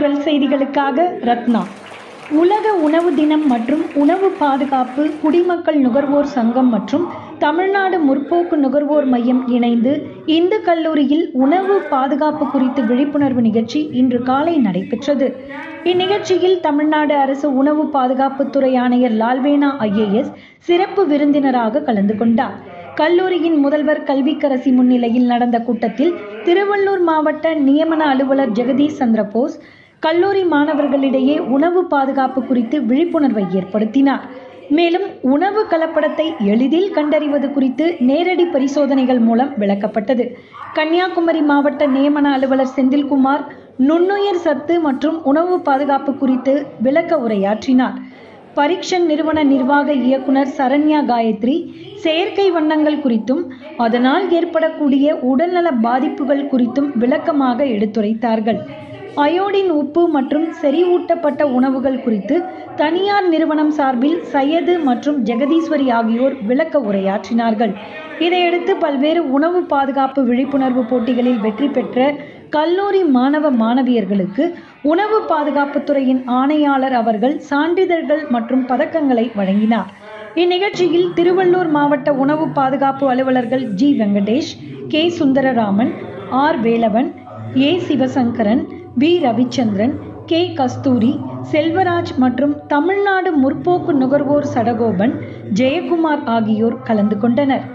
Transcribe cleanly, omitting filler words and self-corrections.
குரல் செய்திகளுக்காக ரத்னா. உலக உணவு தினம் மற்றும் உணவு பாதுகாப்பு குடிமக்கள் நுகர்வோர் சங்கம் மற்றும் தமிழ்நாடு முற்போக்கு நுகர்வோர் மையம் இணைந்து இந்து கல்லூரியில் உணவு பாதுகாப்பு குறித்து விழிப்புணர்வு நிகழ்ச்சி இன்று காலை நடைபெற்றது. இந்நிகழ்ச்சியில் தமிழ்நாடு அரசு உணவு பாதுகாப்புத்துறை ஆணையர் லால்வேனா ஐஏஎஸ் சிறப்பு விருந்தினராக கலந்து கொண்டார். கல்லூரியின் முதல்வர் கல்விக்கரசி முன்னிலையில் நடந்த கூட்டத்தில் திருவள்ளூர் மாவட்ட நியமன அலுவலர் ஜெகதீஷ் சந்திரபோஸ் கல்லூரி மாணவர்களிடையே உணவு பாதுகாப்பு குறித்து விழிப்புணர்வை ஏற்படுத்தினார். மேலும் உணவு கலப்படத்தை எளிதில் கண்டறிவது குறித்து நேரடி பரிசோதனைகள் மூலம் விளக்கப்பட்டது. கன்னியாகுமரி மாவட்ட நியமன அலுவலர் செந்தில்குமார் நுண்ணுயிர் சத்து மற்றும் உணவு பாதுகாப்பு குறித்து விளக்க உரையாற்றினார். பரீட்சன் நிறுவன நிர்வாக இயக்குனர் சரண்யா காயத்ரி செயற்கை வண்ணங்கள் குறித்தும் அதனால் ஏற்படக்கூடிய உடல்நல பாதிப்புகள் குறித்தும் விளக்கமாக எடுத்துரைத்தார்கள். அயோடின் உப்பு மற்றும் செறிவூட்டப்பட்ட உணவுகள் குறித்து தனியார் நிறுவனம் சார்பில் சையது மற்றும் ஜெகதீஸ்வரி ஆகியோர் விளக்க உரையாற்றினார்கள். இதையடுத்து பல்வேறு உணவு பாதுகாப்பு விழிப்புணர்வு போட்டிகளில் வெற்றி பெற்ற கல்லூரி மாணவ மாணவியர்களுக்கு உணவு பாதுகாப்புத்துறையின் ஆணையாளர் அவர்கள் சான்றிதழ்கள் மற்றும் பதக்கங்களை வழங்கினார். இந்நிகழ்ச்சியில் திருவள்ளூர் மாவட்ட உணவு பாதுகாப்பு அலுவலர்கள் G Venkatesh, K Sundararaman, R Velavan, A Sivasankaran, P Ravichandran, K Kasthuri, Selvaraj மற்றும் தமிழ்நாடு முற்போக்கு நுகர்வோர் சடகோபன், ஜெயக்குமார் ஆகியோர் கலந்து கொண்டனர்.